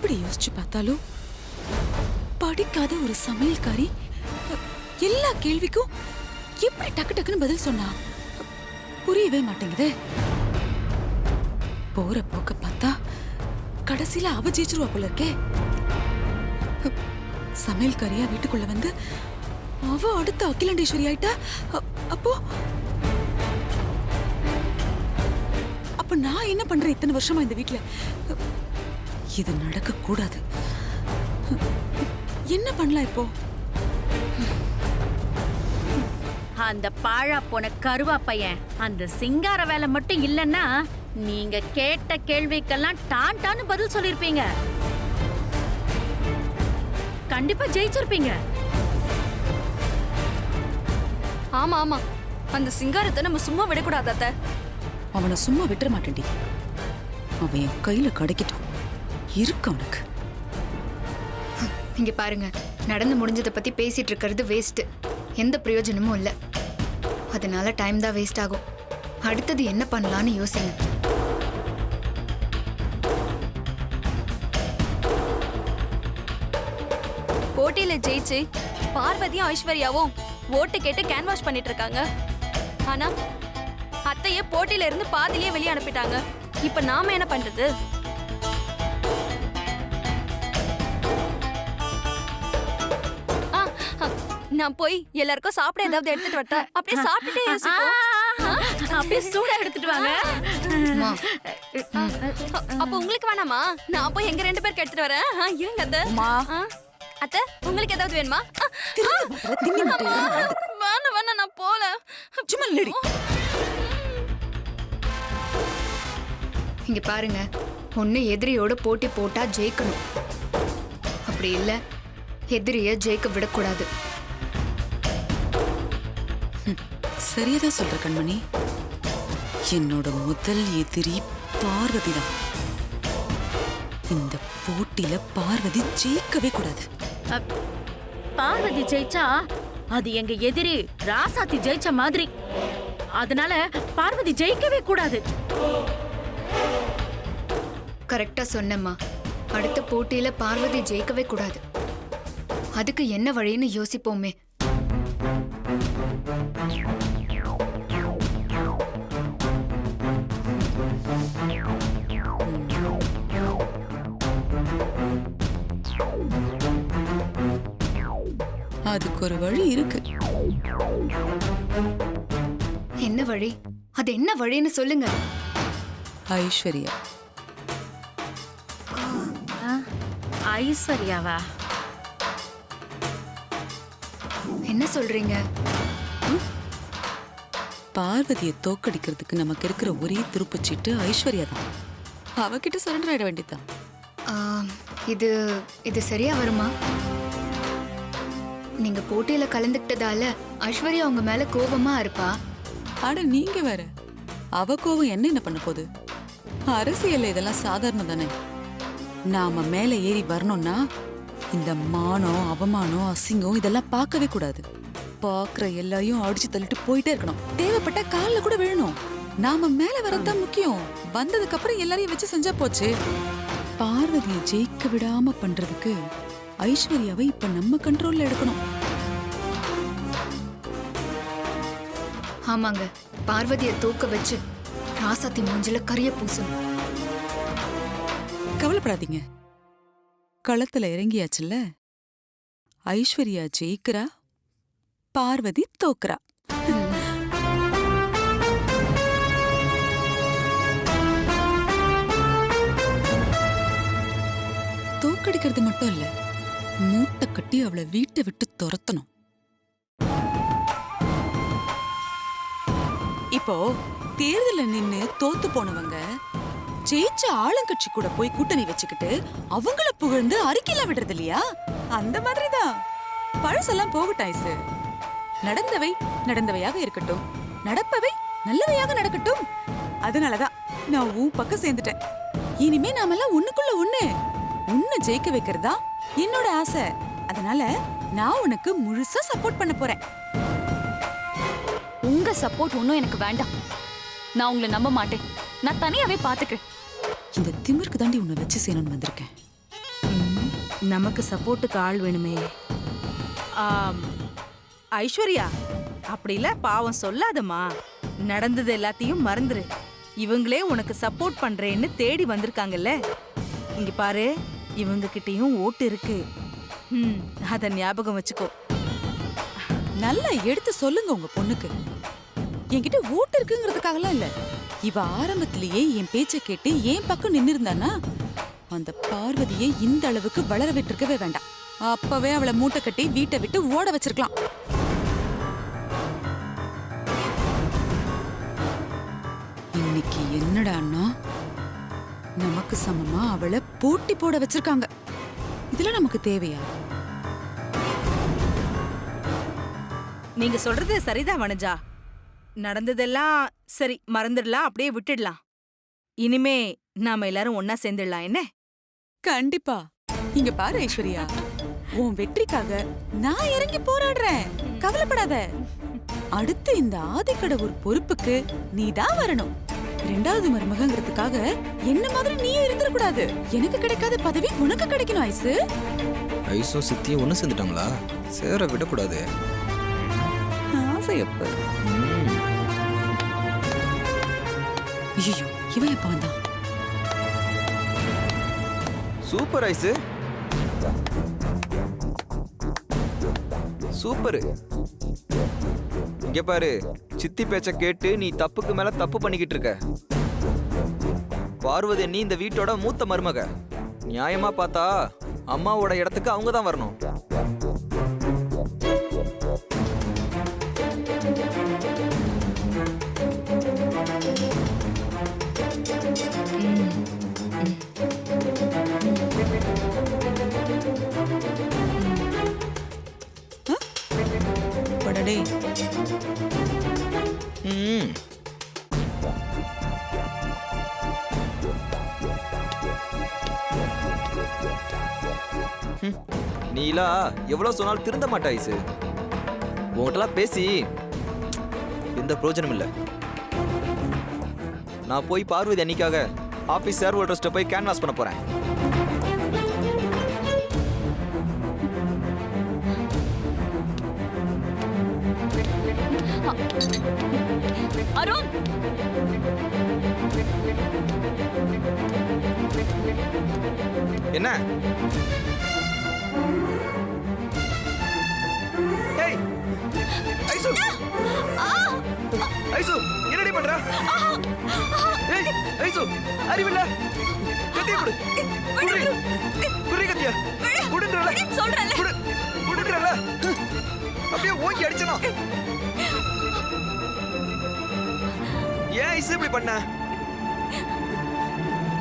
எப்படி யோசிச்சு பார்த்தாலும் படிக்காத ஒரு சமையல்காரி எல்லா கேள்விக்கும் எப்படி டக்கு டக்குன்னு பதில் சொன்னா புரியவே மாட்டேங்குதே. போற போக்க பார்த்தா கடைசியில அவ ஜெயிச்சிருவா போல இருக்கே. சமையல்காரியா வீட்டுக்குள்ள வந்து அவ அடுத்த அகிலாண்டேஸ்வரி ஆயிட்டா. அப்போ அப்ப நான் என்ன பண்றேன் இத்தனை வருஷமா இந்த வீட்டுல? இது நடக்க கூடாது. என்ன பண்ணலாம் இப்போ? அந்த பாழா போன கருவா பையன் அந்த சிங்கார வேலை மட்டும் இல்லன்னா நீங்க கேட்ட கேள்விக்கெல்லாம் டான் டான்னு பதில் சொல்லிருப்பீங்க. கண்டிப்பா ஜெயிச்சிருப்பீங்க. ஆமா ஆமா, அந்த சிங்காரத்தை நம்ம சும்மா விடக்கூடாது அத்தை. அவனை சும்மா விட்டுற மாட்டேன்டி. அவன் என் கையில கிடைக்கட்டும். இருக்கு அவனுக்கு. இங்க பாருங்க, நடந்து முடிஞ்சதை பத்தி பேசிட்டு இருக்கிறது வேஸ்ட். எந்த பிரயோஜனமும் இல்ல. அதனால டைம் தான் வேஸ்ட் ஆகும். அடுத்தது என்ன பண்ணலாம்னு யோசிங்க. போட்டியில ஜெயிச்சு பார்வதியும் ஐஸ்வர்யாவும் ஓட்டு கேட்டு கேன்வாஷ் பண்ணிட்டு இருக்காங்க. ஆனா அத்தையே போட்டியில இருந்து பாதியிலேயே வெளியே அனுப்பிட்டாங்க. இப்ப நாம என்ன பண்றது? நான் போய் எல்லாருக்கும் சாப்பிட ஏதாவது எடுத்துட்டு வரட்டா? அப்படியே சாப்பிட்டுட்டே யோசிப்போம். அப்படியே சூடா எடுத்துட்டு வாங்க. அப்ப உங்களுக்கு வேணாமா? நான் போய் எங்க 2 பேருக்கு எடுத்துட்டு வரேன். இருங்க அத்தை. அத்தை, உங்களுக்கு ஏதாவது வேணுமா? வேணாம் வேணாம், நான் போல. சும்மா இல்லடி. இங்க பாருங்க, ஒண்ணு எதிரியோட போட்டி போட்டா ஜெயிக்கணும். அப்படி இல்ல எதிரிய ஜெயிக்க விடக்கூடாது. சரியாதான் சொல்ற கண்மணி. என்னோட முதல் எதிரி பார்வதி தான். இந்த போட்டியில பார்வதி ஜெயிக்கவே கூடாது. பார்வதி ஜெயிச்சா அது எங்க எதிரி ராசாத்தி ஜெயிச்ச மாதிரி. அதனால பார்வதி ஜெயிக்கவே கூடாது. கரெக்டா சொன்னம்மா. அடுத்த போட்டியில பார்வதி ஜெயிக்கவே கூடாது. அதுக்கு என்ன வழின்னு யோசிப்போமே. அதுக்கு ஒரு வழி இருக்கு. என்ன வழி? அது என்ன வழின்னு சொல்லுங்க. ஐஸ்வர்யா. ஐஸ்வர்யாவா? என்ன சொல்றீங்க? பார்வதியை தோக்கடிக்கிறதுக்கு நமக்கு இருக்கிற ஒரே திருப்பச்சீட்டு ஐஸ்வர்யா தான். அவகிட்ட சரண்டர் ஆயிட வேண்டியதுதான். இது இது சரியா வருமா? நீங்க போட்டியில கலந்துக்கிட்டதால ஐஸ்வர்யா உங்க மேல கோபமா இருப்பா. ஆனா நீங்க வேற. அவ கோவம் என்ன பண்ண போகுது? அரசியல்ல இதெல்லாம் சாதாரணம் தானே. நாம மேல ஏறி வரணும்னா இந்த மானம், அவமானம், அசிங்கம் இதெல்லாம் பார்க்கவே கூடாது. பாக்குற எல்லாரையும் அடிச்சு தள்ளிட்டு போயிட்டே இருக்கணும். தேவைப்பட்ட கால்ல கூட விழணும். நாம மேல வரதான் முக்கியம். வந்ததுக்கு அப்புறம் எல்லாரையும் வச்சு செஞ்சா போச்சு. பார்வதியை ஜெயிக்க விடாம பண்றதுக்கு ஐஸ்வர்யாவை இப்ப நம்ம கண்ட்ரோல்ல எடுக்கணும். ஆமாங்க, பார்வதியை தூக்க வச்சு ராசாத்தி மூஞ்சில கரிய பூசணும். கவலைப்படாதீங்க. களத்துல இறங்கியாச்சுல்ல. ஐஸ்வர்யா ஜெயிக்கிறா, பார்வதி தோக்குறா. தோக்கடிக்கிறது மட்டும் இல்ல, மூட்டை கட்டி அவளை வீட்டை விட்டு துரத்தணும். இப்போ தேர்தல நின்னு தோத்து போனவங்க ஜெயிச்ச ஆளுங்கட்சி கூட போய் கூட்டணி வச்சுக்கிட்டு அவங்கள புகழ்ந்து அறிக்கையில விடுறது இல்லையா? அந்த மாதிரிதான். பழசெல்லாம் போகட்டாய்ஸ். நடந்தவை நடந்தவையாக இருக்கட்டும், நடப்பவை நல்லவையாக நடக்கட்டும். அதனாலதான் நான் உன் பக்கம் சேர்ந்துட்டேன். இனிமே நாமெல்லாம் ஒண்ணுக்குள்ள ஒண்ணு ஜெயிக்க வைக்கிறதா என்னோட ஆசை. அதனால நான் உனக்கு முழுசா சப்போர்ட் பண்ண போறேன். உங்க சப்போர்ட் ஒன்னும் எனக்கு வேண்டாம். நான் உங்களை நம்ப மாட்டேன். நான் தனியாவே பாத்துக்கிறேன். இந்த திமிருக்கு தாண்டி உன்னை வச்சு செய்யணும்னு வந்திருக்கேன். நமக்கு சப்போர்ட்டுக்கு ஆள் வேணுமே. ஆம், ஐஸ்வர்யா அப்படிலாம் பாவம் சொல்லாதம்மா. நடந்தது எல்லாத்தையும் மறந்துரு. இவங்களே உனக்கு சப்போர்ட் பண்றேன்னு தேடி வந்திருக்காங்கல்ல. இங்க பாரு, இவங்க கிட்டயும் ஓட்டு இருக்கு. அத ஞாபகம் வச்சுக்கோ. நல்லா எடுத்து சொல்லுங்க உங்க பொண்ணுக்கு. என்கிட்ட ஓட்டு இருக்குங்கிறதுக்காகலாம் இல்ல. இவ ஆரம்பத்திலேயே என் பேச்ச கேட்டு என் பக்கம் நின்னு இருந்தானா அந்த பார்வதியை இந்த அளவுக்கு வளர விட்டுருக்கவே வேண்டாம். அப்பவே அவளை மூட்டை கட்டி வீட்டை விட்டு ஓட வச்சிருக்கலாம். இன்னைக்கு என்னடான்னா நமக்கு சமமா அவளை போட்டி போட வச்சிருக்காங்க. இதுல நமக்கு தேவையா? நீங்க சொல்றது சரிதான் வனஜா. நடந்ததெல்லாம் சரி, மறந்துடலாம், அப்படியே விட்டுடலாம். இனிமே நாம எல்லாரும் ஒன்னா சேர்ந்துடலாம் என்ன? கண்டிப்பா. இங்க பாரு ஐஸ்வர்யா, உன் வெற்றிக்காக நான் இறங்கி போராடுறேன். கவலைப்படாத. அடுத்து இந்த ஆதிக்கடவுர் பொறுப்புக்கு நீதான் வரணும். இரண்டாவது மருமகங்கிறதுக்காக என்ன மாதிரி நீயும் இருந்துடக்கூடாது. எனக்கு கிடைக்காத பதவி உனக்கு கிடைக்கணும் ஐசு. ஐசோ சித்தியும் ஒன்று சேர்ந்துட்டாங்களா? சேர விடக்கூடாது. ஆசையப்ப. ஐயோ, இவன் எப்ப வந்தான்? சூப்பர் ஐசு, சூப்பர். இங்க பாரு, சித்தி பேச்ச கேட்டு நீ தப்புக்கு மேல தப்பு பண்ணிக்கிட்டு இருக்க. பார்வதி நீ இந்த வீட்டோட மூத்த மருமக. நியாயமா பார்த்தா அம்மாவோட இடத்துக்கு அவங்க தான் வரணும். படடே. ம். நீலா எவ்வளவு சொன்னாலும் திருந்த மாட்டா ஐசு. உங்ககிட்டலாம் பேசி எந்த பிரயோஜனம் இல்லை. நான் போய் பார்வதி அன்னிக்காக ஆபீஸ் ஷேர் ஹோல்டர்ஸ்ட்ட போய் கேன்வாஸ் பண்ண போறேன். அருண், என்ன? ஏய், ஐசு! ஐசு, என்னடி பண்ற? ஏய், ஐசு, அறிவில்ல? கத்திய கொடு. குடி. குடி கத்திய. குடுன்றல. சொல்றேன்ல. குடுன்றல. அப்படியே ஓங்கி அடிச்சனா? ஏன் ஐசு இப்படி பண்ண?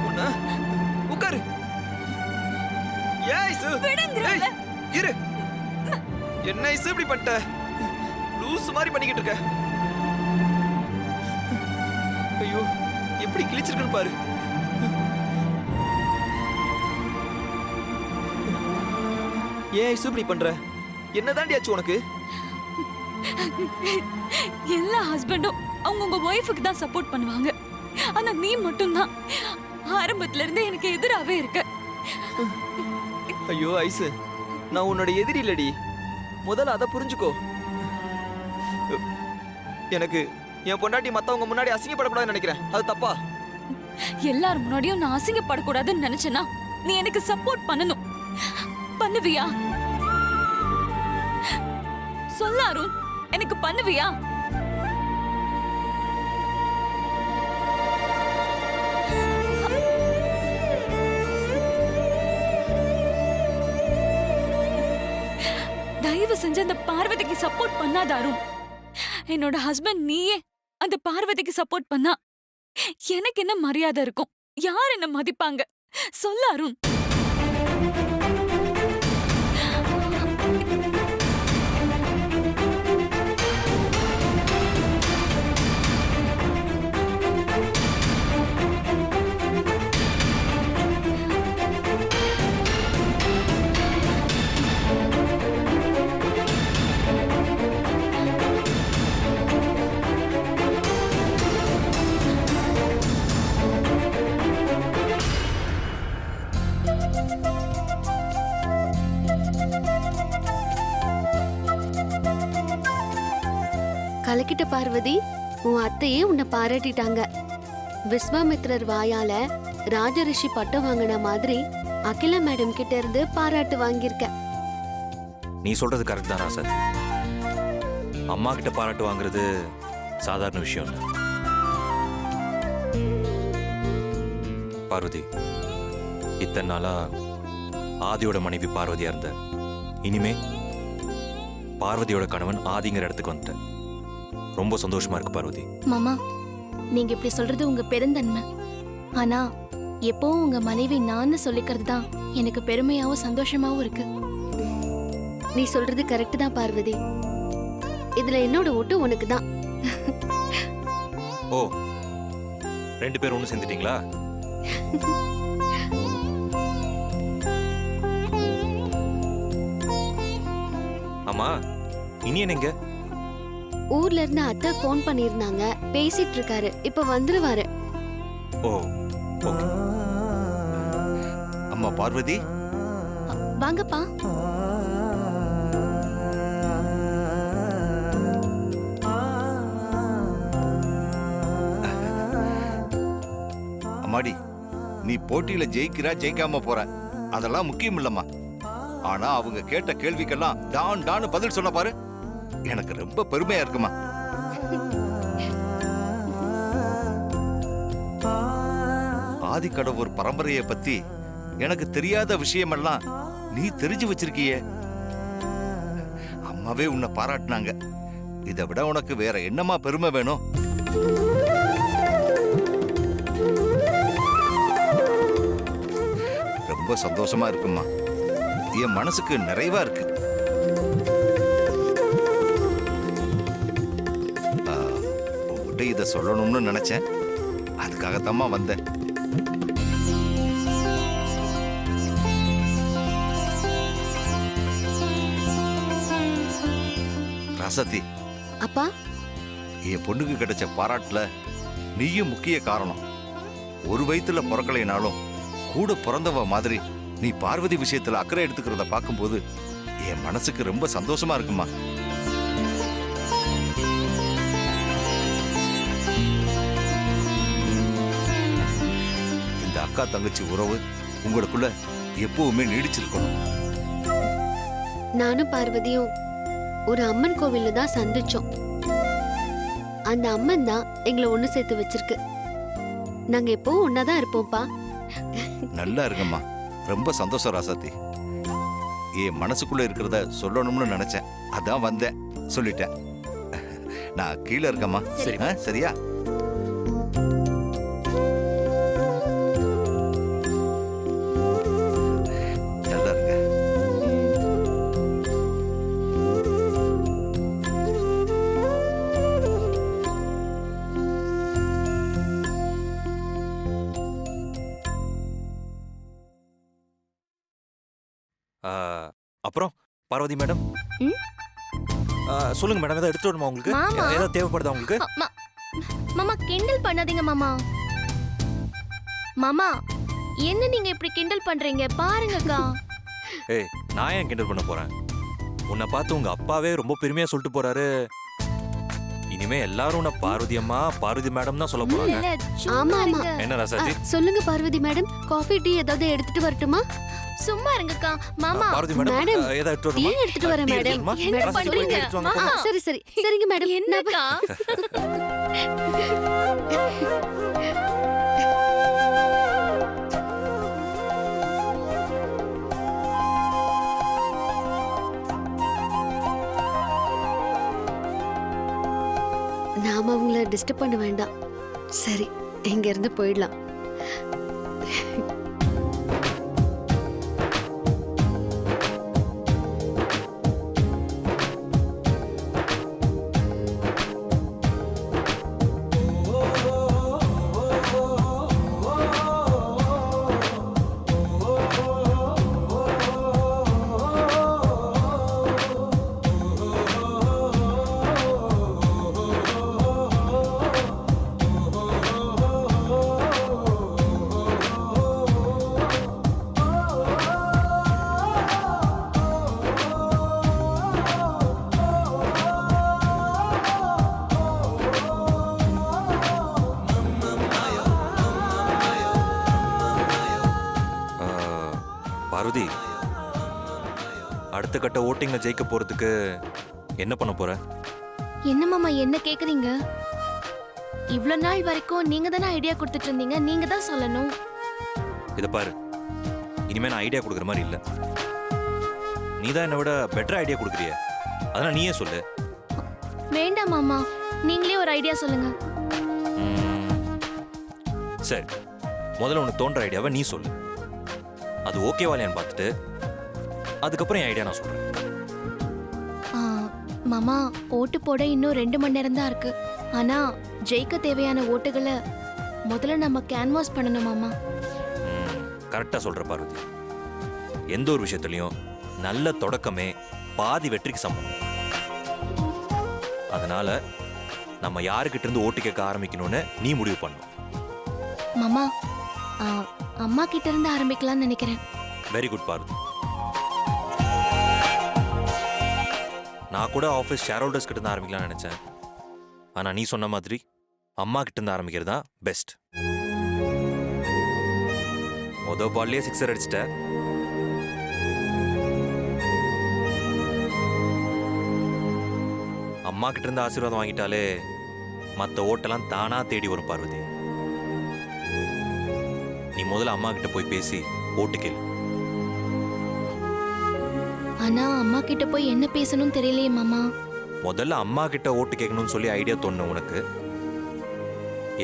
உன்ன உட்காரு. ஏன் ஐசு? ஏய், இரு. என்ன ஐசு இப்படி பண்ணிட்ட? லூஸ் மாதிரி பண்ணிக்கிட்டு இருக்க. ஐயோ, எப்படி கிழிச்சிருக்குன்னு பாரு. ஏன் ஐசு இப்படி பண்ற? என்னதாண்டி ஆச்சு உனக்கு? எல்லா ஹஸ்பண்டும் அவங்கவுங்க ஒய்ஃபுக்கு தான் சப்போர்ட் பண்ணுவாங்க. ஆனா நீ மட்டும்தான் ஆரம்பத்துல இருந்து எனக்கு எதிராவே இருக்க. ஐயோ ஐசு, நான் உன்னோட எதிரி இல்லடி. முதல்ல அதை புரிஞ்சுக்கோ. எனக்கு என் பொண்டாட்டி மத்தவங்க முன்னாடி அசிங்கப்படக்கூடாதுன்னு நினைக்கிறேன். அது தப்பா? எல்லாரும் முன்னாடியும் நான் அசிங்கப்படக்கூடாதுன்னு நினைச்சேனா நீ எனக்கு சப்போர்ட் பண்ணணும். பண்ணுவியா? சொல்ல அருண், எனக்கு பண்ணுவியா? தயவு செஞ்சு அந்த பார்வதிக்கு சப்போர்ட் பண்ணாத அருண். என்னோட ஹஸ்பண்ட் நீயே அந்த பார்வதிக்கு சப்போர்ட் பண்ணா எனக்கு என்ன மரியாதை இருக்கும்? யார் என்ன மதிப்பாங்க? சொல்ல அருண். கலக்கிட்ட பார்வதி, உன் அத்தையே உன்னை பாராட்டிட்டாங்க. விஸ்வாமித்ரர் வாயால ராஜரிஷி பட்டம் வாங்கின மாதிரி அகிலா மேடம் கிட்ட இருந்து பாராட்டு வாங்கியிருக்க. நீ சொல்றது கரெக்ட் தான் ராசா. அம்மா கிட்ட பாராட்டு வாங்குறது சாதாரண விஷயம் இல்லை. பார்வதி, இத்தனை நாளா ஆதியோட மனைவி பார்வதியா இருந்த, இனிமே பார்வதியோட கணவன் ஆதிங்கிற இடத்துக்கு வந்துட்டேன். ரொம்ப சந்தோஷமா இருக்கு பார்வதி. மாமா, நீங்க இப்படி சொல்றது உங்க பெருந்தன்மை. ஆனா எப்பவும் உங்க மனைவி நான் சொல்லிக்கிறது தான் எனக்கு பெருமையாவும் சந்தோஷமாவும் இருக்கு. நீ சொல்றது கரெக்ட் தான் பார்வதி. இதுல என்னோட ஓட்டு உனக்கு தான். ஓ, 2 பேரும் ஒன்று சேர்ந்துட்டீங்களா? அம்மா, இனி என்னங்க? ஊர்ல இருந்து அத்தை ஃபோன் பண்ணிருந்தாங்க, பேசிட்டு இருக்காரு. இப்ப வந்துருவாரு. ஓ, ஓகே. அம்மா பார்வதி, வாங்கப்பா. அம்மாடி, நீ போட்டியில ஜெயிக்கிறா ஜெயிக்காம போற அதெல்லாம் முக்கியம் இல்லம்மா. ஆனா அவங்க கேட்ட கேள்விக்கெல்லாம் டான் டான்னு பதில் சொன்ன பாரு, எனக்கு ரொம்ப பெருமையா இருக்குமா. ஆதிக்கடவுர் பரம்பரையை பத்தி எனக்கு தெரியாத விஷயமெல்லாம் நீ தெரிஞ்சு வச்சிருக்கியே. அம்மாவே உன்னை பாராட்டினாங்க. இதை விட உனக்கு வேற என்னமா பெருமை வேணும்? ரொம்ப சந்தோஷமா இருக்குமா. என் மனசுக்கு நிறைவா இருக்கு. உங்ககிட்ட இதை சொல்லணும்னு நினைச்சேன். அதுக்காகத்தாம்மா வந்தேன். ராசத்தி, அப்பா, என் பொண்ணுக்கு கிடைச்ச பாராட்டுல நீயும் முக்கிய காரணம். ஒரு வயித்துல பிறக்கலைனாலும் கூட பிறந்தவ மாதிரி நீ பார்வதி விஷயத்துல அக்கறை எடுத்துக்கிறத பார்க்கும்போது என் மனசுக்கு ரொம்ப சந்தோஷமா இருக்குமா. இந்த அக்கா தங்கச்சி உறவு உங்களுக்குள்ள எப்பவுமே நீடிச்சிருக்கணும். நானும் பார்வதியும் ஒரு அம்மன் கோவில்ல தான் சந்திச்சோம். அந்த அம்மன் தான் எங்களை ஒண்ணு சேர்த்து வச்சிருக்கு. நாங்க எப்பவும் ஒன்னாதான் இருப்போம்ப்பா. நல்லா இருக்கும்மா. ரொம்ப சந்தோஷம் ராசாத்தி. என் மனசுக்குள்ள இருக்கிறத சொல்லணும்னு நினைச்சேன். அதான் வந்தேன், சொல்லிட்டேன். நான் கீழே இருக்கம்மா. சரி. சரியா? நல்லா இருங்க. அப்புறம் பார்வதி மேடம், சொல்லுங்க மேடம். ஏதாவது எடுத்துட்டு வரணுமா உங்களுக்கு? மாமா. ஏதாவது தேவைப்படுதா உங்களுக்கு? மாமா, கிண்டல் பண்ணாதீங்க மாமா. மாமா, என்ன நீங்க இப்படி கிண்டல் பண்றீங்க? பாருங்கக்கா. ஏய், நான் ஏன் கிண்டல் பண்ண போறேன்? உன்னை பார்த்து உங்க அப்பாவே ரொம்ப பெருமையா சொல்லிட்டு போறாரு. இனிமே எல்லாரும் உன்னை பார்வதி அம்மா, பார்வதி மேடம் தான் சொல்ல போறாங்க. இல்ல, சும்மா ஆமா, ஆமா. இருங்க. என்ன ராசாஜி? சொல்லுங்க பார்வதி மேடம், காஃபி டீ ஏதாவது எடுத்துட்டு வரட்டுமா? சும்மா இருங்கக்கா. மாமா, பார்வதி மேடம், மேடம், ஏதாவது எடுத்துட்டு டீ வரணுமா? எடுத்துட்டு வரேன் டீ மேடம். எடுத்துட்டு வரணுமா? என்ன ராசாஜி, போய் பண்றீங்க? டீ எடுத்துட்டு வாங்க, மாமா. போங்க. சரி சரி, சரிங்க மேடம். என்னக்கா? நாம அவங்கள டிஸ்டர்ப் பண்ண வேண்டாம். சரி, இங்க இருந்து போயிடலாம். அடுத்த கட்ட ஓட்டிங்ல ஜெயிக்க போறதுக்கு என்ன பண்ண போற? என்ன மாமா என்ன கேக்குறீங்க? இவ்ளோ நாள் வரைக்கும் நீங்க தானே ஐடியா கொடுத்துட்டு இருந்தீங்க, நீங்க தான் சொல்லணும். இதை பாரு, இனிமே நான் ஐடியா கொடுக்குற மாதிரி இல்லை. நீ தான் என்னை விட பெட்டர் ஐடியா கொடுக்குறிய, அதனால நீயே சொல்லு. வேண்டாம் மாமா, நீங்களே ஒரு ஐடியா சொல்லுங்க. சரி, முதல்ல உனக்கு தோன்ற ஐடியாவை நீ சொல்லு. அது ஓகேவா இல்லையான்னு பார்த்துட்டு அதுக்கப்புறம் என் ஐடியா நான் சொல்றேன். ஆ, மாமா ஓட்டு போட இன்னும் 2 மணி நேரம் தான் இருக்கு. ஆனா ஜெயிக்க தேவையான ஓட்டுகளை முதல்ல நம்ம கேன்வாஸ் பண்ணணும் மாமா. கரெக்டா சொல்ற பார்வதி. எந்த ஒரு விஷயத்துலயும் நல்ல தொடக்கமே பாதி வெற்றிக்கு சமம். அதனால நம்ம யாருக்கிட்ட இருந்து ஓட்டு கேட்க ஆரம்பிக்கணும்னு நீ முடிவு பண்ணும். மாமா அம்மா கிட்ட இருந்து ஆரம்பிக்கலாம்னு நினைக்கிறேன். Very good Parvati. நான் கூட ஆஃபீஸ் ஷேர் ஹோல்டர்ஸ் கிட்ட இருந்து ஆரம்பிக்கலாம்னு நினைச்சேன். ஆனா நீ சொன்ன மாதிரி அம்மா கிட்ட இருந்து ஆரம்பிக்கிறது தான் பெஸ்ட். மொதல் பால்லேயே 6 அடிச்சிட்ட. அம்மா கிட்ட இருந்து ஆசீர்வாதம் வாங்கிட்டாலே மற்ற ஓட்டெல்லாம் தானா தேடி வரும் பார்வதி. நீ முதல்ல அம்மா கிட்ட போய் பேசி ஓட்டு கேளு. ஆனா அம்மா கிட்ட போய் என்ன பேசணும்னு தெரியலையே மாமா. முதல்ல அம்மா கிட்ட ஓட்டு கேட்கணும்னு சொல்லி ஐடியா தோணுன உனக்கு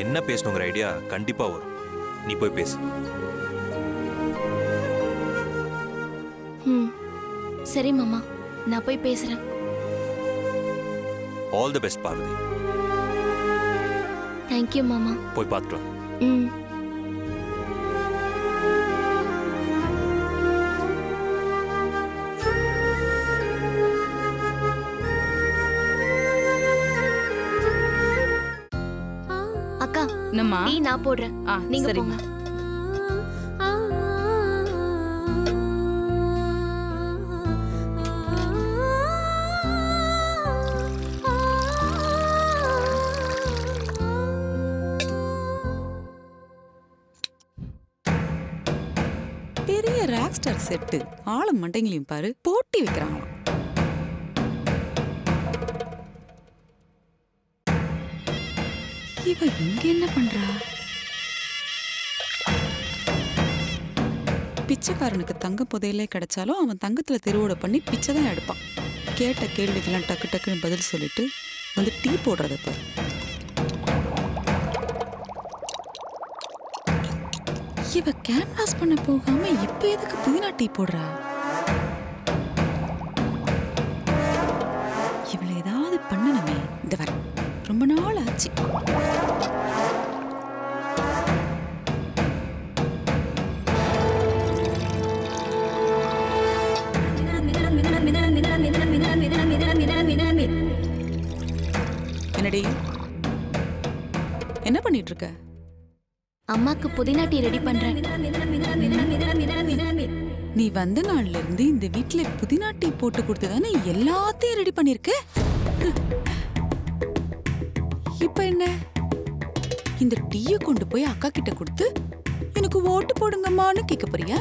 என்ன பேசணுங்கிற ஐடியா கண்டிப்பா வரும். நீ போய் பேசு. சரி மாமா, நான் போய் பேசுறேன். All the best Parvati. Thank you மாமா. போய் பார்த்துட்டு வா. அக்கா, என்னம்மா? டீ நான் போடுறேன், நீங்க சரிம்மா. போங்க. பெரிய ராக் ஸ்டார் செட்டு ஆளும் மண்டைங்களையும் பாரு போட்டி வைக்கிறாங்களாம். இவ இங்க என்ன பண்றா? பிச்சைக்காரனுக்கு தங்க புதையலே கிடைச்சாலும் அவன் தங்கத்துல திருவோட பண்ணி பிச்சை தான் எடுப்பான். கேட்ட கேள்விக்கெல்லாம் டக்கு டக்குன்னு பதில் சொல்லிட்டு வந்து டீ போடுறத பாரு. இவ கேன்வாஸ் பண்ண போகாம இப்ப எதுக்கு புதினா டீ போடுறா? இவளை ஏதாவது பண்ணணுமே. இந்த வர ரொம்ப நாள் ஆச்சு. என்னடி என்ன பண்ணிட்டு இருக்க? அம்மாக்கு புதினா டீ ரெடி பண்றேன். நீ வந்த நாள்ல இருந்து இந்த வீட்ல புதினா டீ போட்டு கொடுத்துதானே எல்லாத்தையும் ரெடி பண்ணிருக்க. இப்ப என்ன இந்த டீயை கொண்டு போய் அக்கா கிட்ட கொடுத்து எனக்கு ஓட்டு போடுங்கம்மான்னு கேட்க போறியா?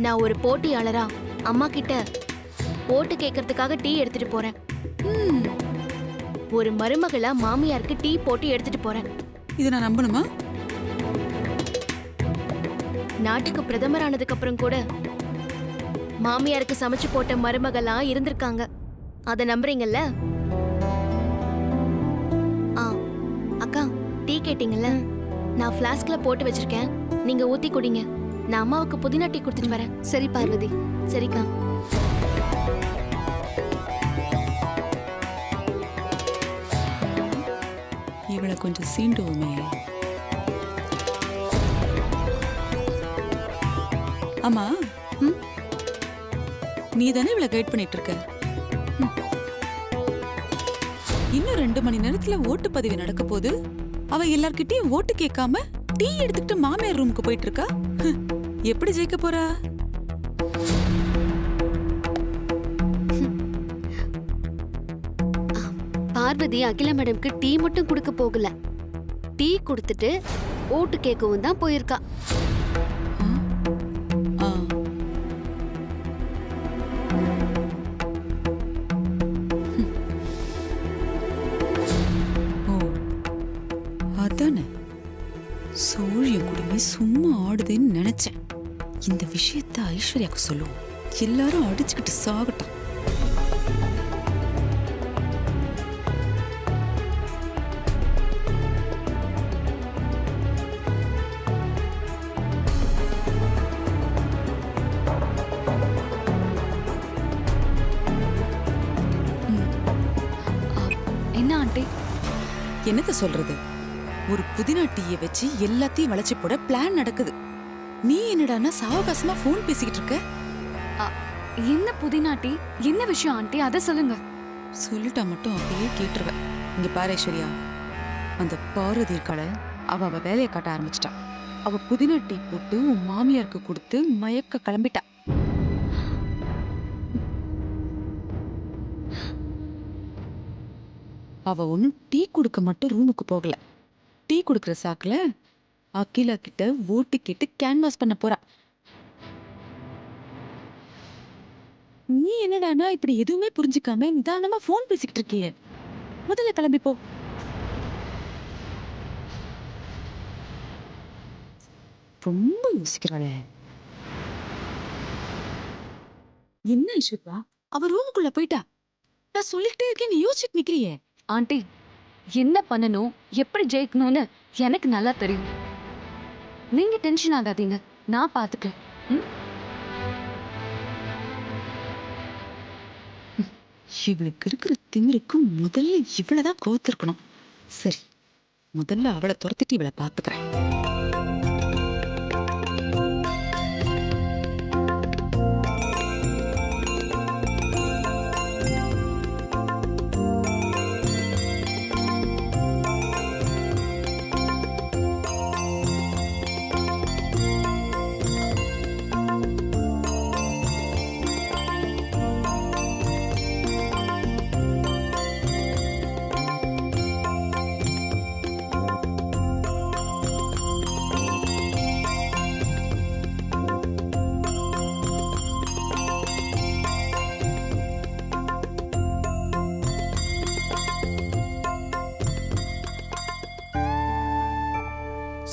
நான் ஒரு போட்டியாளரா அம்மா கிட்ட ஓட்டு கேட்கறதுக்காக டீ எடுத்துட்டு போறேன். ஒரு மருமகளா மாமியாருக்கு டீ போட்டு எடுத்துட்டு போறேன். இதை நான் நம்பணுமா? நாட்டுக்கு பிரதமர் ஆனதுக்கு அப்புறம் கூட மாமியாருக்கு சமைச்சு போட்ட மருமகளா இருந்திருக்காங்க. அத நம்புறீங்கல்ல? அக்கா, டீ கேட்டீங்கல்ல, நான் ஃப்ளாஸ்க்ல போட்டு வச்சிருக்கேன், நீங்க ஊத்தி குடிங்க. நான் அம்மாவுக்கு புதினா டீ கொடுத்துட்டு வரேன். சரி பார்வதி. சரிக்கா. இவளை கொஞ்சம் சீண்டுவோமே. ஆமா, நீ தானே இவளை கைட் பண்ணிட்டு இருக்க. இன்னும் 2 மணி நேரத்துல ஓட்டு பதிவு நடக்க போது அவ எல்லார்கிட்டயும் ஓட்டு கேட்காம டீ எடுத்துக்கிட்டு மாமியார் ரூமுக்கு போயிட்டு இருக்கா. எப்படி ஜெயிக்க போறா? பார்வதி அகிலா மேடம்க்கு டீ மட்டும் கொடுக்க போகல, டீ கொடுத்துட்டு ஓட்டு கேட்கவும் தான் போயிருக்கா. இந்த விஷயத்த ஐஸ்வர்யாக்கு சொல்லுவோம். எல்லாரும் அடிச்சுக்கிட்டு சாகட்டும். என்ன ஆண்டி? என்னத்த சொல்றது? ஒரு புதினா டீயை வச்சு எல்லாத்தையும் வளைச்சு போட பிளான் நடக்குது. நீ என்னடான்னா சாவகாசமா போன் பேசிக்கிட்டு இருக்க. என்ன புதினா டீ? என்ன விஷயம் ஆண்டி? அதை சொல்லுங்க. சொல்லிட்டா மட்டும் அப்படியே கேட்டுருவ. இங்க பாரு ஐஸ்வர்யா, அந்த பார்வதி இருக்காள, அவ வேலையை காட்ட ஆரம்பிச்சிட்டா. அவ புதினா டீ போட்டு உன் மாமியாருக்கு கொடுத்து மயக்க கிளம்பிட்டா. அவ ஒன்னும் டீ குடுக்க மட்டும் ரூமுக்கு போகல. டீ குடுக்கற சாக்குல அகிலா கிட்ட ஓட்டு கேட்டு கேன்வாஸ் பண்ண போறா. நீ என்னடானா இப்படி எதுவுமே புரிஞ்சுக்காம நிதானமா போன் பேசிக்கிட்டு இருக்கியே. முதல்ல கிளம்பி போ. ரொம்ப யோசிக்கிறாளே. என்ன ஐஸ்வர்யா, அவ ரூமுக்குள்ள போயிட்டா. நான் சொல்லிட்டே இருக்கேன், நீ யோசிச்சுட்டு நிக்கிறியே. ஆண்டி, என்ன பண்ணணும், எப்படி ஜெயிக்கணும்னு எனக்கு நல்லா தெரியும். நீங்க டென்ஷன் ஆகாதீங்க, நான் பாத்துக்கிறேன். இவளுக்கு இருக்கிற திமிருக்கு முதல்ல இவ்வளவுதான் கோத்திருக்கணும். சரி, முதல்ல அவளை துரத்திட்டு இவளை பாத்துக்கிறேன்.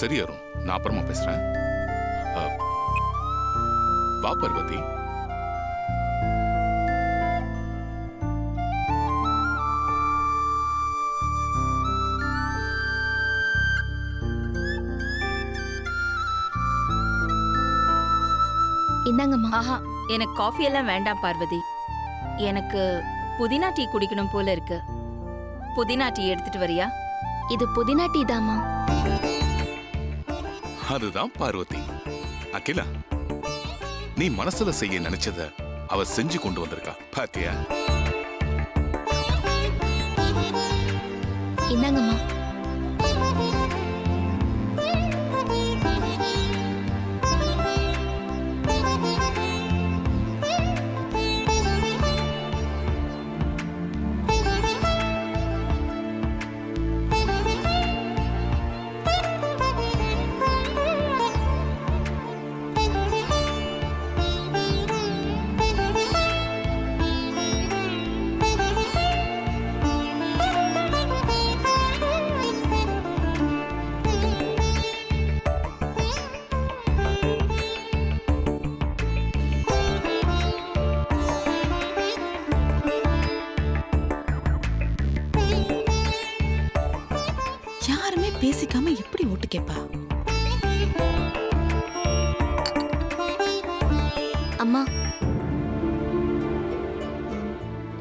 சரி அருண், நான் அப்புறமா பேசுறேன். வா பார்வதி. இந்தாங்கம்மா. ஆஹா, எனக்கு காஃபி எல்லாம் வேண்டாம் பார்வதி. எனக்கு புதினா டீ குடிக்கணும் போல இருக்கு. புதினா டீ எடுத்துட்டு வரியா? இது புதினா டீ தாம்மா. அதுதான் பார்வதி. அகிலா, நீ மனசுல செய்ய நினைச்சத அவ செஞ்சு கொண்டு வந்திருக்கா பாத்தியா? இந்தாங்கம்மா. யாருமே பேசிக்காம எப்படி ஓட்டு கேப்பா? அம்மா,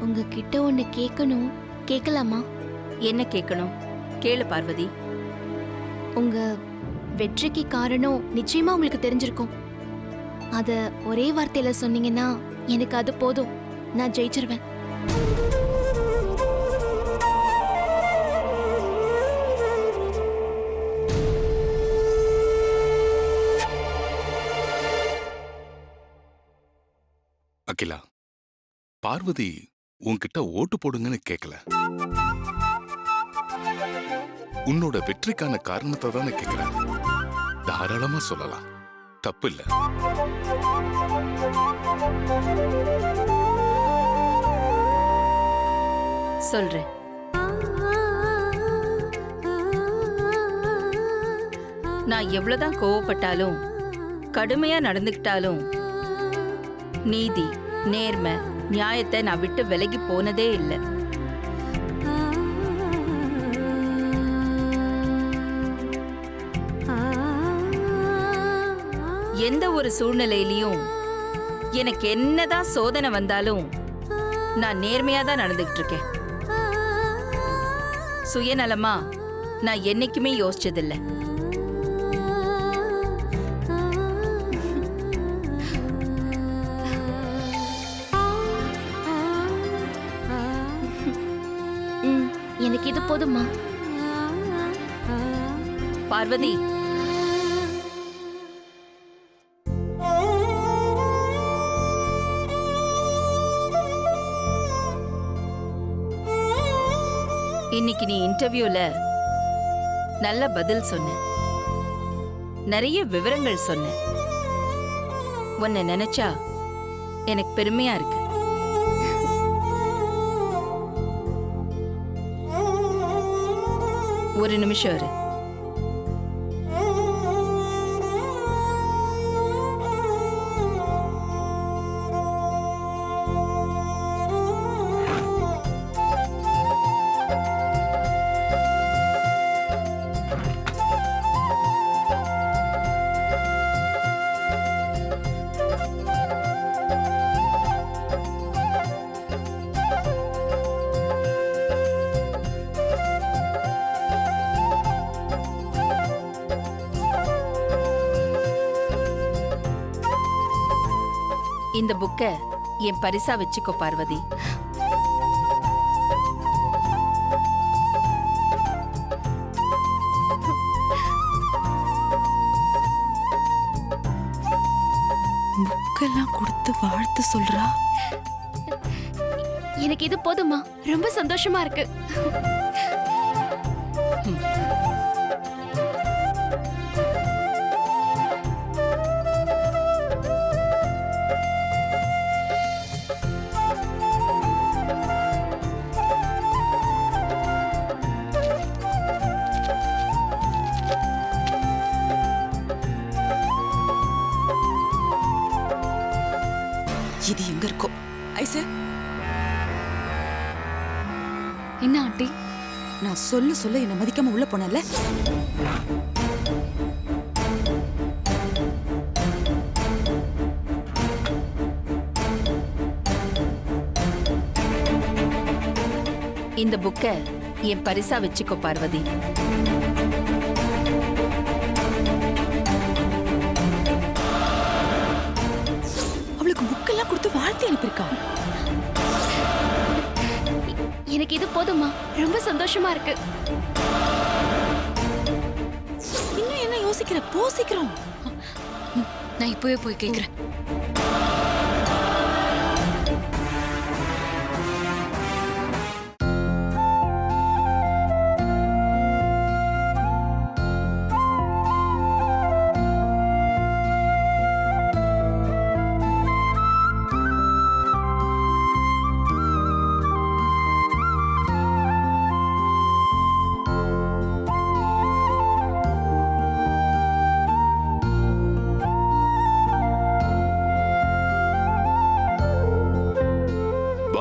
உங்ககிட்ட ஒண்ணு கேட்கணும். கேட்கலாமா? என்ன கேட்கணும்? கேளு பார்வதி. உங்க வெற்றிக்கு காரணம் நிச்சயமா உங்களுக்கு தெரிஞ்சிருக்கும். அத ஒரே வார்த்தையில சொன்னீங்கன்னா எனக்கு அது போதும். நான் ஜெயிச்சிருவேன். அகிலா, பார்வதி உன்கிட்ட ஓட்டு போடுங்கன்னு கேட்கல. உன்னோட வெற்றிக்கான காரணத்தை தானே கேட்கிறேன். தாராளமா சொல்லலாம், தப்பு இல்ல. சொல்றேன். நான் எவ்வளவுதான் கோவப்பட்டாலும் கடுமையா நடந்துக்கிட்டாலும் நீதி, நேர்மை, நியாயத்தை நான் விட்டு விலகி போனதே இல்லை. எந்த ஒரு சூழ்நிலையிலையும் எனக்கு என்னதான் சோதனை வந்தாலும் நான் நேர்மையா தான் நடந்துகிட்டு இருக்கேன். சுயநலமா நான் என்னைக்குமே யோசிச்சதில்லை. எனக்கு இது போதுமா? பார்வதி, இன்னைக்கு நீ இன்டர்வியூல நல்ல பதில் சொன்ன, நிறைய விவரங்கள் சொன்ன. உன்னை நினைச்சா எனக்கு பெருமையா இருக்கு. ஒரு நிமிஷம் இரு. இந்த புக்கை என் பரிசா வச்சுக்கோ பார்வதி. புக்கெல்லாம் கொடுத்து வாழ்த்து சொல்றா. எனக்கு இது போதுமா? ரொம்ப சந்தோஷமா இருக்கு. இது எங்க இருக்கோ? ஐசு, என்ன ஆண்டி? நான் சொல்ல என்ன மதிக்காம உள்ள போனல. இந்த புக்கை என் பரிசா வச்சுக்கோ பார்வதி. அவளுக்கு புக்கெல்லாம் கொடுத்து வாழ்த்து அனுப்பியிருக்கா. எனக்கு இது போதுமா? ரொம்ப சந்தோஷமா இருக்கு. இன்னும் என்ன யோசிக்கிற? போ சீக்கிரம். நான் இப்பவே போய் கேக்குறேன்.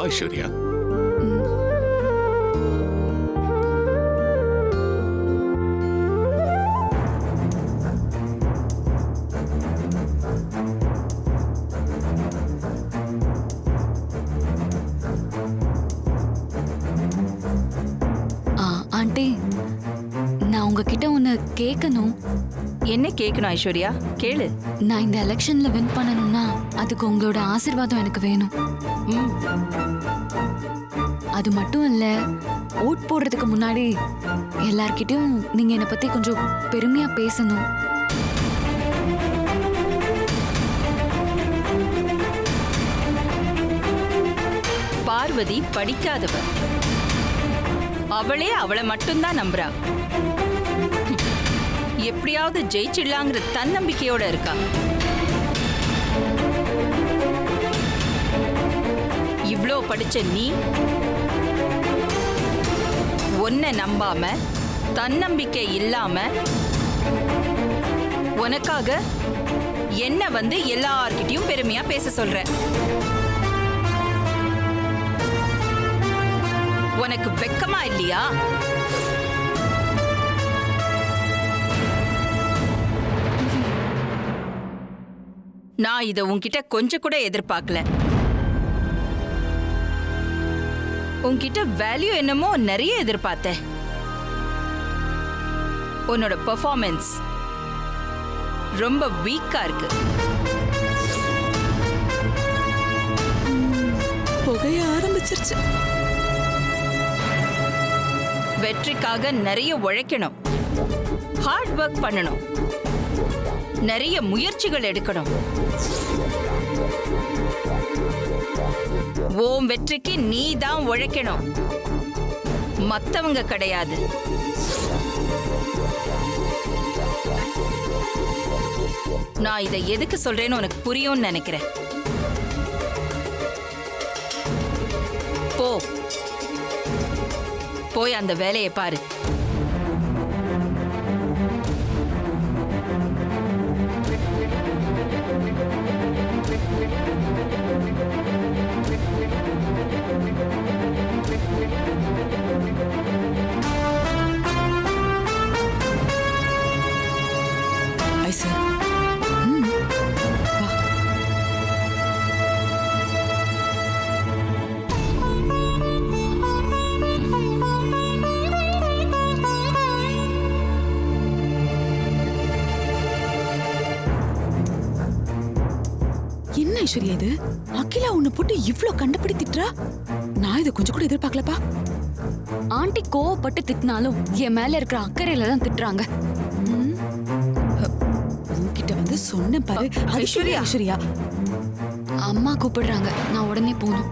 ஐஸ்வர்யா, ஆண்டி, நான் உங்ககிட்ட ஒன்னு கேட்கணும். என்ன கேட்கணும் ஐஸ்வர்யா? கேளு. நான் இந்த எலெக்ஷன்ல வின் பண்ணணும்னா அதுக்கு உங்களோட ஆசீர்வாதம் எனக்கு வேணும். அது மட்டும் இல்ல, ஓட் போடுறதுக்கு முன்னாடி எல்லார்கிட்டயும் நீங்க என்னை பத்தி கொஞ்சம் பெருமையா பேசணும். பார்வதி படிக்காதவ. அவளே அவளை மட்டும்தான் நம்புறா. எப்படியாவது ஜெயிச்சிடலாங்கிற தன்னம்பிக்கையோட இருக்கா. இவ்ளோ படிச்ச நீ உன்னை நம்பாம, தன்னம்பிக்கை இல்லாம, உனக்காக என்ன வந்து எல்லார்கிட்டயும் பெருமையா பேச சொல்ற. உனக்கு வெக்கமா இல்லையா? நான் இத உன்கிட்ட கொஞ்சம் கூட எதிர்பார்க்கல. உன்கிட்ட வேல்யூ என்னமோ நிறைய எதிர்பார்த்தேன். உன்னோட பெர்ஃபார்மன்ஸ் ரொம்ப வீக்கா இருக்கு. புகைய ஆரம்பிச்சிருச்சு. வெற்றிக்காக நிறைய உழைக்கணும், ஹார்ட் ஒர்க் பண்ணணும், நிறைய முயற்சிகள் எடுக்கணும். ஓம் வெற்றிக்கு நீ தான் உழைக்கணும், மத்தவங்க கிடையாது. நான் இதை எதுக்கு சொல்றேன்னு உனக்கு புரியும்னு நினைக்கிறேன். போ, போய் அந்த வேலையை பாரு. ஐசு, வா. என்ன ஐஸ்வர்யா இது? அகிலா உன்னை போட்டு இவ்ளோ கண்டபடி திட்டுறா? நான் இதை கொஞ்சம் கூட எதிர்பார்க்கலப்பா. ஆண்டி கோவப்பட்டு திட்டினாலும் என் மேல இருக்கிற அக்கறையில தான் திட்டுறாங்க. உன்கிட்ட வந்து சொன்ன பாரு. ஐஸ்வர்யா, ஐஸ்வர்யா அம்மா கூப்பிடுறாங்க, நான் உடனே போகணும்.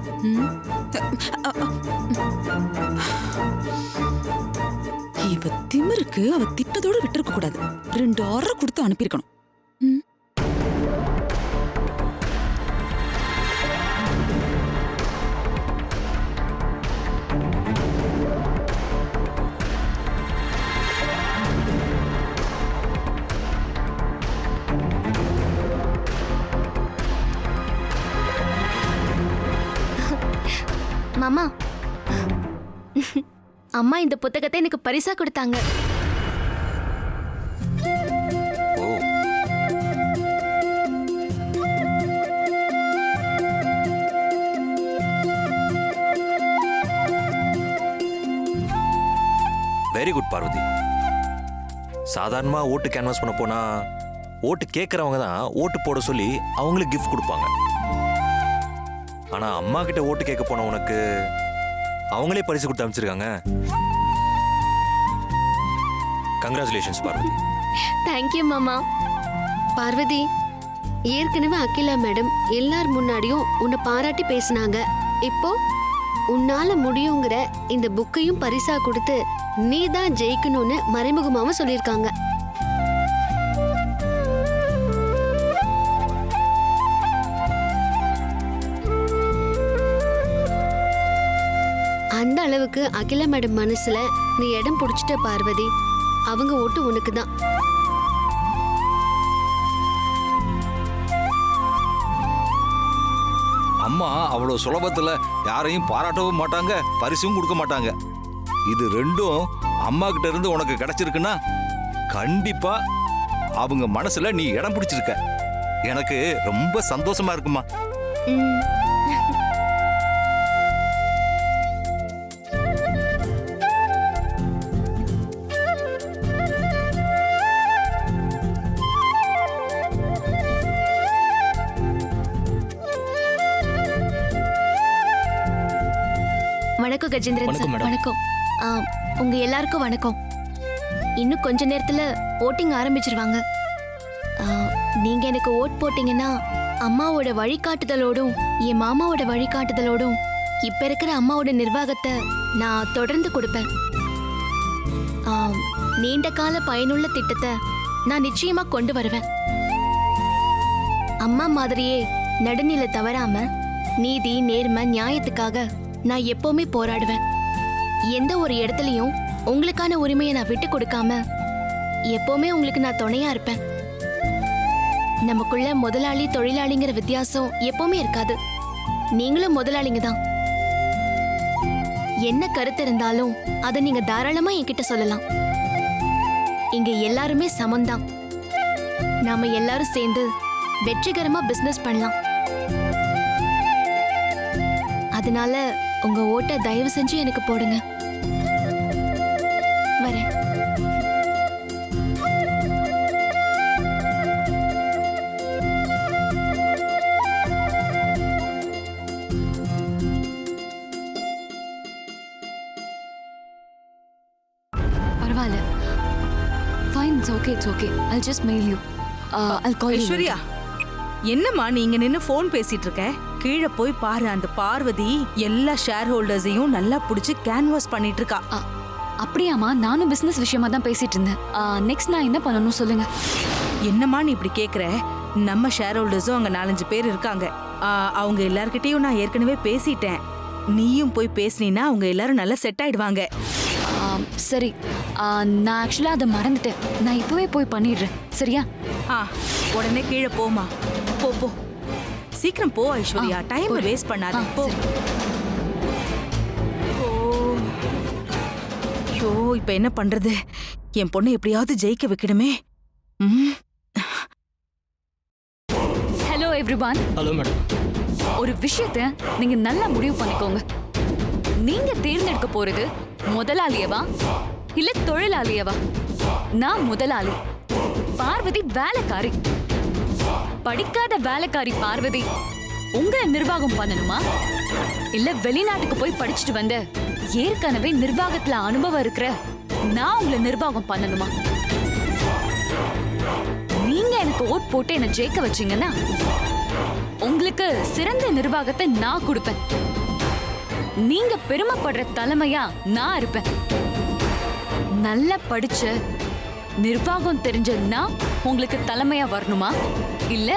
இவ திமிருக்கு அவ திட்டத்தோட விட்டுருக்க கூடாது. 2 ஆர்டர் கொடுத்து அனுப்பியிருக்கணும். மாமா, அம்மா இந்த புத்தகத்தை எனக்கு பரிசா கொடுத்தாங்க. ஓ, வெரி குட் பார்வதி. சாதாரணமா ஓட்டு கேன்வாஸ் பண்ண போனா ஓட்டு கேட்கறவங்க தான் ஓட்டு போட சொல்லி அவங்களுக்கு கிஃப்ட் கொடுப்பாங்க. ஆனா அம்மா கிட்ட ஓட்டு கேட்க போன உனக்கு அவங்களே பரிசு கொடுத்து அமைச்சிருக்காங்க. கங்க்ராச்சுலேஷன்ஸ் பார்வதி. தேங்க்யூ மாமா. பார்வதி, ஏற்கனவே அகிலா மேடம் எல்லார் முன்னாடியும் உன்னை பாராட்டி பேசினாங்க. இப்போ உன்னால முடியுங்கிற இந்த புக்கையும் பரிசா கொடுத்து நீ தான் ஜெயிக்கணும்னு மறைமுகமாவும் சொல்லியிருக்காங்க. அந்த அளவுக்கு அகிலா மேடம் மனசுல நீ இடம் பிடிச்சிட்ட பார்வதி. அவங்க ஓட்டு உனக்கு தான். அம்மா அவ்வளவு சுலபத்துல யாரையும் பாராட்டவும் மாட்டாங்க, பரிசும் கொடுக்க மாட்டாங்க. இது ரெண்டும் அம்மா கிட்ட இருந்து உனக்கு கிடைச்சிருக்குன்னா கண்டிப்பா அவங்க மனசுல நீ இடம் பிடிச்சிருக்க. எனக்கு ரொம்ப சந்தோஷமா இருக்குமா. வணக்கம் கஜேந்திரன் சார். வணக்கம். உங்க எல்லாருக்கும் வணக்கம். இன்னும் கொஞ்ச நேரத்துல ஓட்டிங் ஆரம்பிச்சிருவாங்க. நீங்க எனக்கு ஓட் போட்டீங்கன்னா அம்மாவோட வழிகாட்டுதலோடும் என் மாமாவோட வழிகாட்டுதலோடும் இப்ப இருக்கிற அம்மாவோட நிர்வாகத்தை நான் தொடர்ந்து கொடுப்பேன். நீண்ட கால பயனுள்ள திட்டத்தை நான் நிச்சயமா கொண்டு வருவேன். அம்மா மாதிரியே நடுநிலை தவறாம நீதி, நேர்மை, நியாயத்துக்காக நான் எப்பவுமே போராடுவேன். எந்த ஒரு இடத்துலயும் உங்களுக்கான உரிமையை நான் விட்டு கொடுக்காம எப்பவுமே உங்களுக்கு நான் துணையா இருப்பேன். நமக்குள்ள முதலாளி தொழிலாளிங்கிற வித்தியாசம் எப்பவுமே இருக்காது. நீங்களும் முதலாளிங்க தான். என்ன கருத்து இருந்தாலும் அதை நீங்க தாராளமா என்கிட்ட சொல்லலாம். இங்க எல்லாருமே சமம்தான். நாம எல்லாரும் சேர்ந்து வெற்றிகரமா பிசினஸ் பண்ணலாம். அதனால உங்க ஓட்டை தயவு செஞ்சு எனக்கு போடுங்க. வரேன். பரவாயில்ல. Fine, it's okay, it's okay. I'll just mail you. I'll call you. Aishwarya, என்னம்மா நீங்க நின்னு ஃபோன் பேசிட்டு இருக்க? கீழே போய் பாரு, அந்த பார்வதி எல்லா ஷேர் ஹோல்டர்ஸையும் நல்லா புடிச்சு கேன்வாஸ் பண்ணிட்டு இருக்கா. அப்படியாம்மா? நானும் பிசினஸ் விஷயமா தான் பேசிட்டு இருந்தேன். நெக்ஸ்ட் நான் என்ன பண்ணணும் சொல்லுங்க. என்னம்மா நீ இப்படி கேக்குற? நம்ம ஷேர் ஹோல்டர்ஸும் அங்க 4-5 பேர் இருக்காங்க. அவங்க எல்லார்கிட்டயும் நான் ஏற்கனவே பேசிட்டேன். நீயும் போய் பேசினீன்னா அவங்க எல்லாரும் நல்லா செட் ஆயிடுவாங்க. சரி, நான் ஆக்சுவலா அதை மறந்துட்டேன். நான் இப்பவே போய் பண்ணிடுறேன். சரியா? உடனே கீழே போமா. போ போ, சீக்கிரம் போ ஐஸ்வர்யா. டைம் வேஸ்ட் பண்ணாத. போ. ஐயோ, இப்ப என்ன பண்றது? என் பொண்ணை எப்படியாவது ஜெயிக்க வைக்கணுமே. Hello everyone. Hello madam. ஒரு விஷயத்தை நீங்க நல்லா முடிவு பண்ணிக்கோங்க. நீங்க தேர்ந்தெடுக்க போறது முதலாளியவா இல்ல தொழிலாளியவா? நான் முதலாளி, பார்வதி வேலைக்காரி. படிக்காத வேலைக்காரி பார்வதி உங்களை நிர்வாகம் பண்ணணுமா, இல்ல வெளிநாட்டுக்கு போய் படிச்சுட்டு வந்த ஏற்கனவே நிர்வாகத்துல அனுபவம் இருக்கிற நான் உங்களை நிர்வாகம் பண்ணணுமா? நீங்க எனக்கு ஓட் போட்டு என்ன ஜெயிக்க வச்சீங்கன்னா உங்களுக்கு சிறந்த நிர்வாகத்தை நான் கொடுப்பேன். நீங்க பெருமைப்படுற தலைமையா நான் இருப்பேன். நல்லா படிச்ச நிர்வாகம் தெரிஞ்சதுன்னா உங்களுக்கு தலைமையா வரணுமா, இல்ல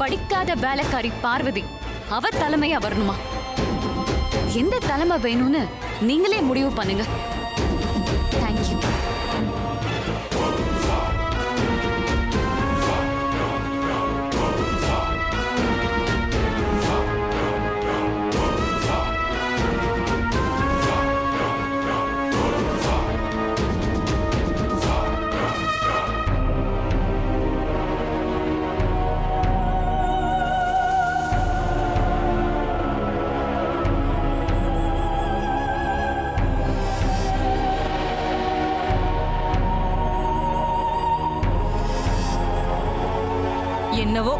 படிக்காத வேலைக்காரி பார்வதி அவ தலைமையா வரணுமா? எந்த தலைமை வேணும்னு நீங்களே முடிவு பண்ணுங்க. தேங்க்யூ. என்னவோ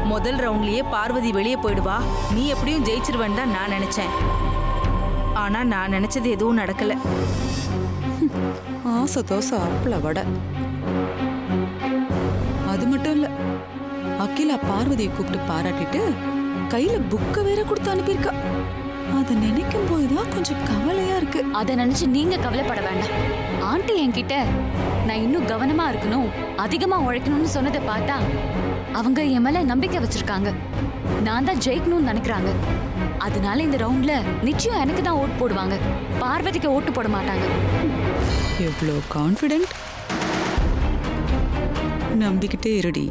முதல் ரவுண்ட்லயே பார்வதி வெளியே போயிடுவா, நீ எப்படியும் ஜெயிச்சிருவேன்னு தான் நான் நினைச்சேன். ஆனா நான் நினைச்சது எதுவும் நடக்கல. ஆசை தோசை அப்பள வடை. அது மட்டும் இல்ல, அகிலா பார்வதியை கூப்பிட்டு பாராட்டிட்டு கையில புக்க வேற கொடுத்து அனுப்பியிருக்கா. அதை நினைக்கும் போதுதான் கொஞ்சம் கவலையா இருக்கு. அதை நினைச்சு நீங்க கவலைப்பட வேண்டாம். ஆண்டி என்கிட்ட நான் இன்னும் கவனமா இருக்கணும், அதிகமா உழைக்கணும்னு சொன்னதை பார்த்தா அவங்க என் மேல நம்பிக்கை வச்சிருக்காங்க. நான் தான் ஜெயிக்கணும்னு நினைக்கிறாங்க. அதனால இந்த ரவுண்ட்ல நிச்சயம் எனக்கு தான் ஓட்டு போடுவாங்க, பார்வதிக்கு ஓட்டு போட மாட்டாங்க. எவ்வளோ கான்ஃபிடென்ட். நம்பிக்கிட்டே இருடி.